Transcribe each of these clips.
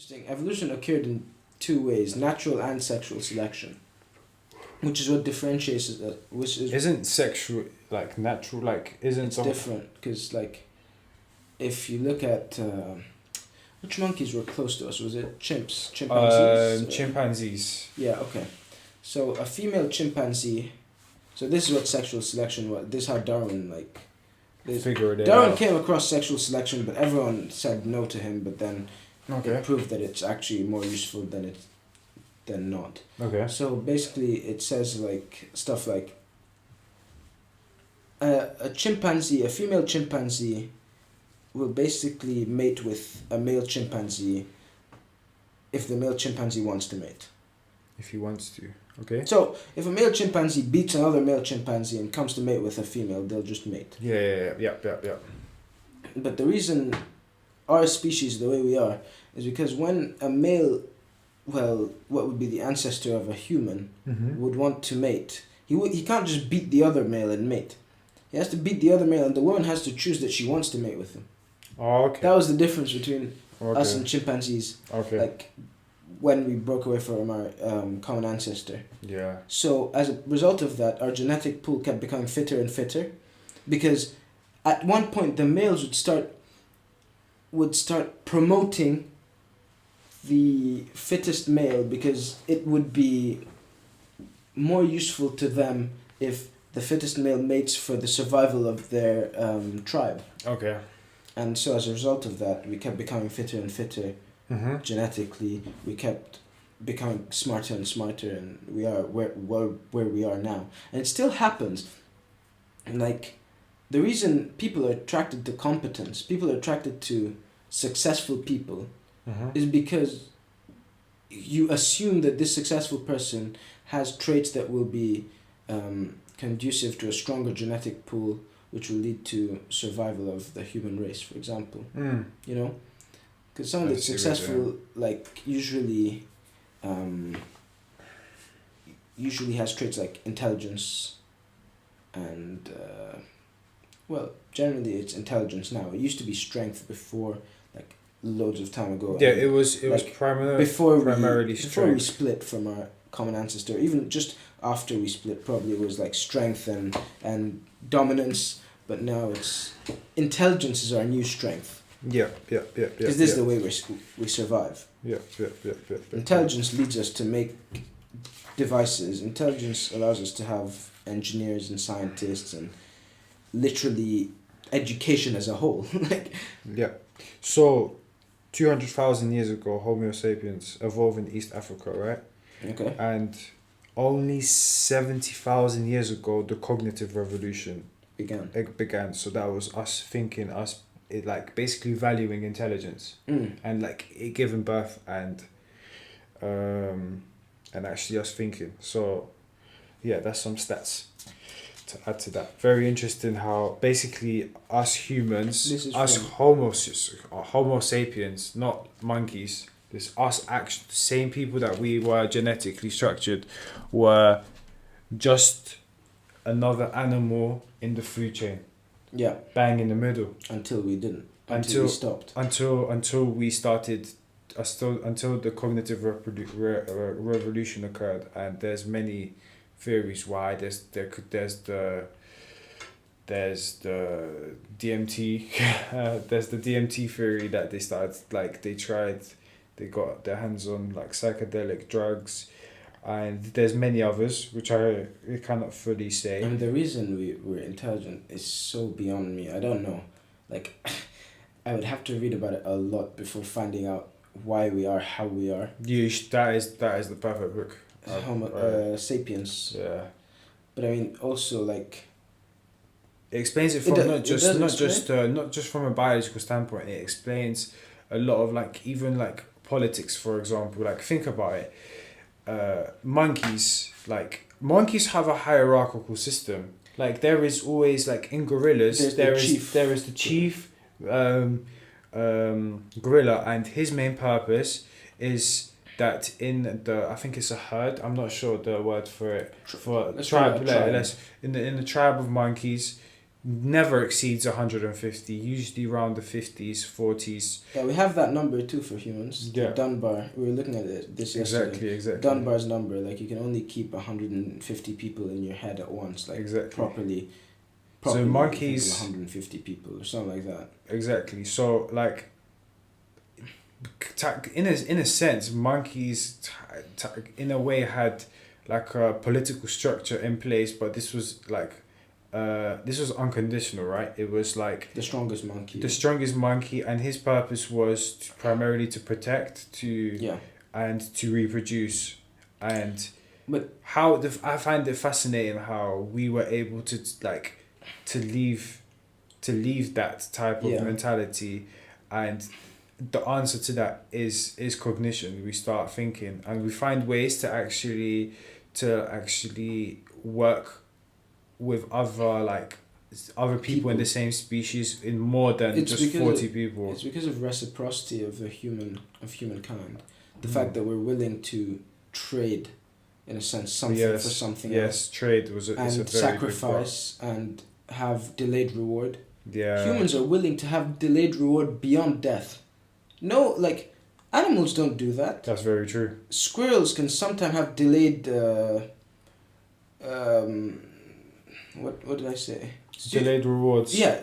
interesting. Evolution occurred in two ways: natural and sexual selection, which is what differentiates it. Which is Isn't sexual like natural? Like isn't it's some different because like if you look at which monkeys were close to us, was it chimpanzees? chimpanzees? Yeah. Okay. So a female chimpanzee. So this is what sexual selection was. This is how Darwin like. Figured it Darwin out. came across sexual selection, but everyone said no to him. But then Okay. it proved that it's actually more useful than not. Okay. So basically, it says like stuff like a female chimpanzee, will basically mate with a male chimpanzee if the male chimpanzee wants to mate. If he wants to. Okay. So if a male chimpanzee beats another male chimpanzee and comes to mate with a female, they'll just mate. Yeah. But the reason our species the way we are is because when a male, well, what would be the ancestor of a human, would want to mate, he can't just beat the other male and mate. He has to beat the other male, and the woman has to choose that she wants to mate with him. Oh, okay. That was the difference between Okay. us and chimpanzees. Okay. Like when we broke away from our common ancestor. Yeah. So as a result of that, our genetic pool kept becoming fitter and fitter, because at one point the males would start promoting the fittest male because it would be more useful to them if the fittest male mates for the survival of their tribe. Okay. And so as a result of that, we kept becoming fitter and fitter genetically. We kept becoming smarter and smarter, and we are where we are now. And it still happens. Like, the reason people are attracted to competence, people are attracted to successful people, is because you assume that this successful person has traits that will be conducive to a stronger genetic pool, which will lead to survival of the human race, for example. You know? Because someone that's successful, like, usually has traits like intelligence and, well, generally it's intelligence now. It used to be strength before, like, loads of time ago. Yeah, it was like, primarily strength. Before we split from our common ancestor, even just after we split, probably it was like strength and dominance, but now it's intelligence is our new strength. Yeah. Because this is the way we survive. Yeah. Intelligence leads us to make devices. Intelligence allows us to have engineers and scientists and literally education as a whole. Like, yeah. So, 200,000 years ago, Homo sapiens evolved in East Africa, right? okay. And only 70,000 years ago, the cognitive revolution began. So that was us thinking, like basically valuing intelligence and like it giving birth and actually us thinking. So yeah, that's some stats to add to that. Very interesting how basically us humans, Homo sapiens, not monkeys, this us actually the same people that we were genetically structured were just another animal in the food chain. Yeah. Bang in the middle. Until we didn't. Until we stopped. Until we started, until the cognitive revolution occurred, and there's many theories why. There's the DMT, there's the DMT theory that they got their hands on like psychedelic drugs. And there's many others, which I cannot fully say. And the reason we're intelligent is so beyond me. I don't know. Like, I would have to read about it a lot before finding out why we are how we are. That is the perfect book. Homo sapiens. Yeah. But I mean, also like. It explains it from not just from a biological standpoint. It explains a lot of like even like politics, for example. Like think about it. Monkeys have a hierarchical system. Like there is always like in gorillas there is the chief gorilla, and his main purpose is that in the I think it's a herd. I'm not sure the word for it. In the tribe of monkeys, never exceeds 150, usually around the 50s, 40s. Yeah, we have that number too for humans. Yeah. The Dunbar. We were looking at this yesterday. Exactly. Dunbar's number, like you can only keep 150 people in your head at once, like properly. So monkeys, 150 people or something like that. Exactly. So like, in a sense, monkeys, in a way, had like a political structure in place, but this was like, this was unconditional, right? It was like the strongest monkey, and his purpose was primarily to protect, and to reproduce, and but I find it fascinating how we were able to like to leave that type of mentality, and the answer to that is cognition. We start thinking, and we find ways to actually work with other people in the same species in more than just 40 people. It's because of reciprocity of humankind. The fact that we're willing to trade, in a sense, something for something else. Yes, trade is a very sacrifice and have delayed reward. Yeah. Humans are willing to have delayed reward beyond death. No, like, animals don't do that. That's very true. Squirrels can sometimes have delayed. What did I say? Delayed rewards. Yeah,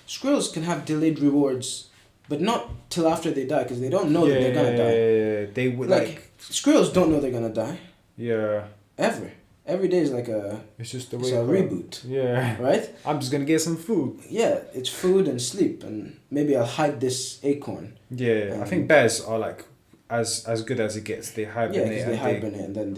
squirrels can have delayed rewards, but not till after they die, because they don't know that they're gonna die. Yeah, they would like squirrels don't know they're gonna die. Yeah. Ever. Every day is like a. It's just the way. It's a reboot. Yeah. Right. I'm just gonna get some food. Yeah, it's food and sleep, and maybe I'll hide this acorn. Yeah, I think bears are like as good as it gets. They hibernate. Yeah, because they hibernate and then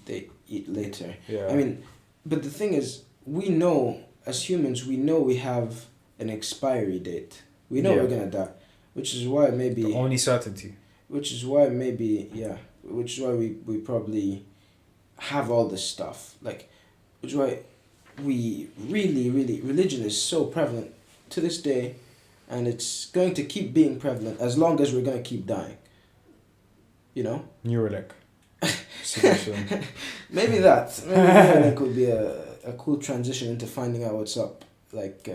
they eat later. Yeah. I mean, but the thing is, we know as humans, we have an expiry date. We know we're gonna die, which is why maybe the only certainty. Which is why we probably have all this stuff, like, which is why we really religion is so prevalent to this day, and it's going to keep being prevalent as long as we're gonna keep dying. You know. Neuralink. Maybe Neuralink would be a cool transition into finding out what's up, like.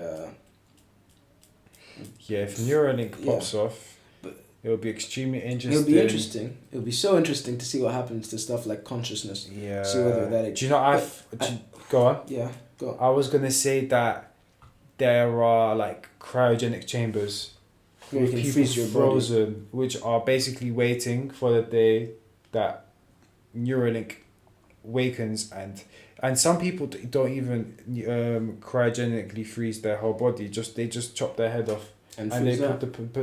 Yeah, if Neuralink pops off. It'll be extremely interesting. It'll be interesting. It'll be so interesting to see what happens to stuff like consciousness. Yeah. See whether that. Do you know? Go on. Yeah, go on. I was gonna say that there are like cryogenic chambers where you can freeze your frozen, body, which are basically waiting for the day that Neuralink wakens, and some people don't even cryogenically freeze their whole body. They just chop their head off. And they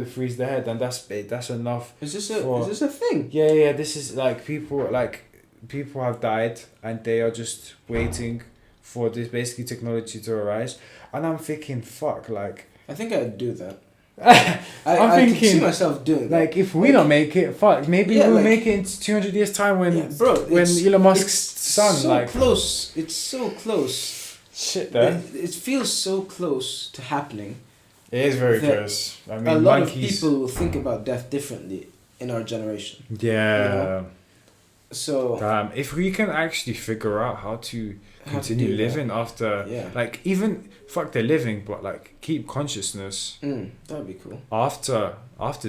freeze the head, and that's enough. Is this a thing? Yeah. This is like people have died, and they are just waiting for this basically technology to arise. And I'm thinking, fuck, like. I think I'd do that. I can see myself doing that. Like, if we don't make it, fuck, maybe we'll make it in 200 years time when Elon Musk's son, so like. Close. It's so close. Shit, though. It feels so close to happening. It is very close. I mean, a lot of people will think about death differently in our generation. Yeah. You know? So. If we can actually figure out how to continue living after, like, even fuck the living, but like keep consciousness. That'd be cool. After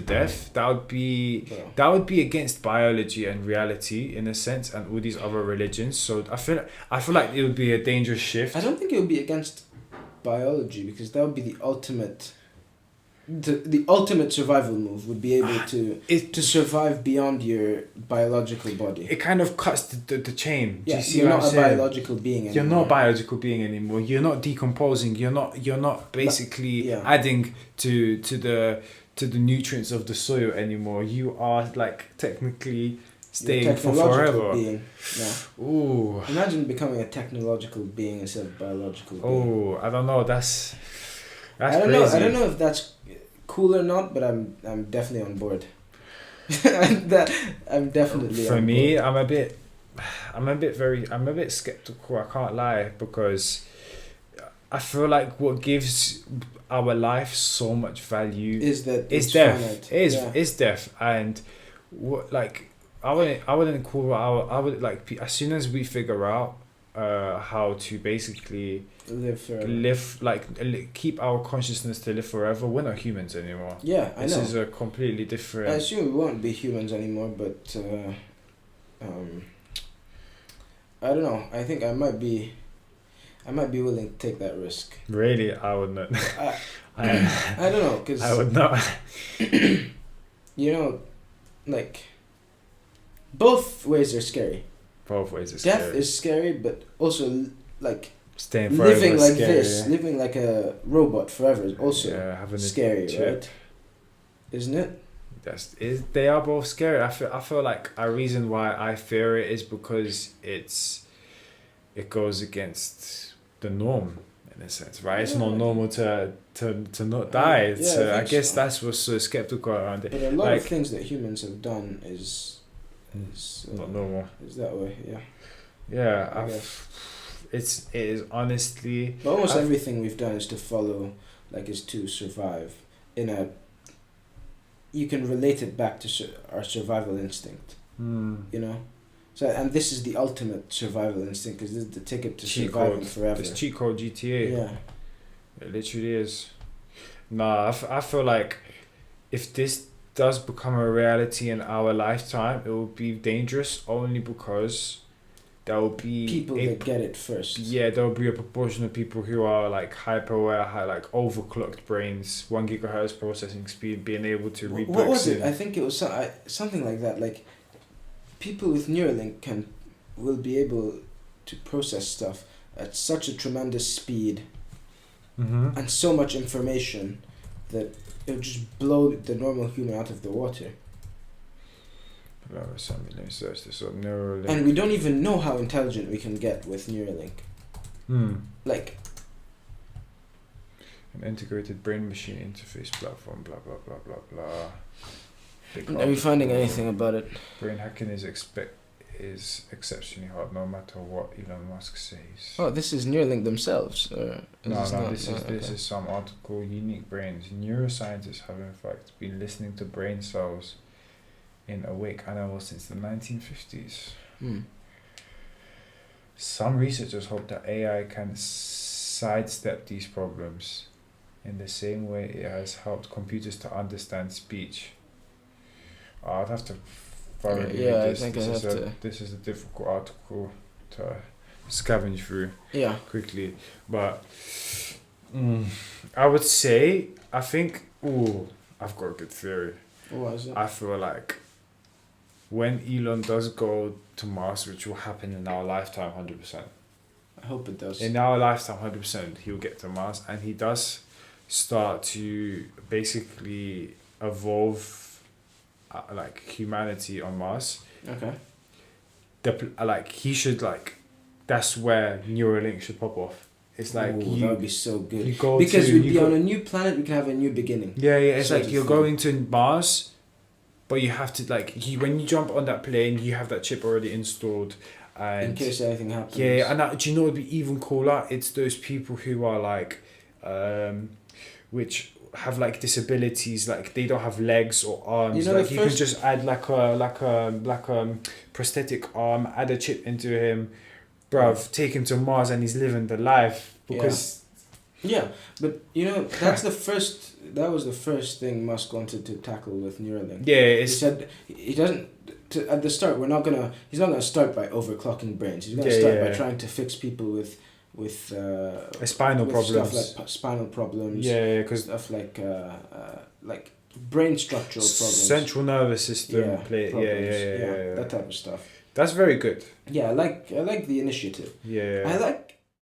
death, that would be against biology and reality in a sense, and all these other religions. So I feel like it would be a dangerous shift. I don't think it would be against biology, because that would be the ultimate. The ultimate survival move would be able to survive beyond your biological body. It kind of cuts the chain. Yeah, do you see you're what not I'm a saying? biological being anymore. You're not a biological being anymore. You're not decomposing. You're not basically adding to the nutrients of the soil anymore. You are like technically staying for forever. Being. Yeah. Ooh. Imagine becoming a technological being instead of biological being. Oh, I don't know. That's I don't crazy. know. I don't know if that's cool or not, but I'm definitely on board. I'm definitely. For on me, board. I'm a bit skeptical. I can't lie, because I feel like what gives our life so much value is death. Is death, and what like I wouldn't call I would like as soon as we figure out how to basically live forever. keep our consciousness to live forever. We're not humans anymore. Yeah, I know. This is a completely different. I assume we won't be humans anymore, but I don't know. I think I might be willing to take that risk. Really, I would not. I don't know, cause I would not. You know, like, both ways are scary. Both ways are scary. Death is scary, but also like staying forever living like scary, this, living like a robot forever is also having scary, right? Isn't it? They are both scary. I feel like a reason why I fear it is because it goes against the norm in a sense, right? It's not normal to not die. I guess that's what's so skeptical around it. But a lot of things that humans have done is not normal. Is that way? Yeah. Yeah, it is honestly. But almost everything we've done is to follow, like, is to survive in a. You can relate it back to our survival instinct. You know, so and this is the ultimate survival instinct because this is the ticket to surviving forever. It's cheat code GTA. Yeah, it literally is. Nah, I feel like if this does become a reality in our lifetime, it will be dangerous only because there will be people that get it first. Yeah, there will be a proportion of people who are like hyper aware, like overclocked brains, 1 gigahertz processing speed, being able to read books. What was it? I think it was something like that. Like, people with Neuralink will be able to process stuff at such a tremendous speed and so much information that it would just blow the normal human out of the water. Let me search this up. Neuralink. And we don't even know how intelligent we can get with Neuralink. Like, an integrated brain machine interface platform, blah blah blah blah blah. Are you finding anything about it? Brain hacking is exceptionally hard, no matter what Elon Musk says. Oh, this is Neuralink themselves. This is some article. Unique brains. Neuroscientists have in fact been listening to brain cells in awake animals since the 1950s. Some researchers hope that AI can sidestep these problems in the same way it has helped computers to understand speech. I'd have to thoroughly read this. This is a difficult article to scavenge through quickly. But I would say, I've got a good theory. What is it? I feel like when Elon does go to Mars, which will happen in our lifetime 100%. I hope it does. In our lifetime 100%, he'll get to Mars, and he does start to basically evolve like humanity on Mars. Okay. He should that's where Neuralink should pop off. It's like that would be so good. Because we'd be on a new planet, we can have a new beginning. Yeah. It's like you're going to Mars, but you have to when you jump on that plane, you have that chip already installed. And in case anything happens. Yeah, and do you know what would be even cooler? It's those people who are which have disabilities, they don't have legs or arms. You can just add like a prosthetic arm, add a chip into him, bruv, take him to Mars, and he's living the life because. Yeah, but that was the first thing Musk wanted to tackle with Neuralink. Yeah, he said he doesn't. At the start, he's not gonna start by overclocking brains. He's gonna start by trying to fix people with spinal problems, stuff like spinal problems. Yeah, because stuff like brain structural problems, central nervous system. Yeah, that type of stuff. That's very good. Yeah, I like the initiative. Yeah. I like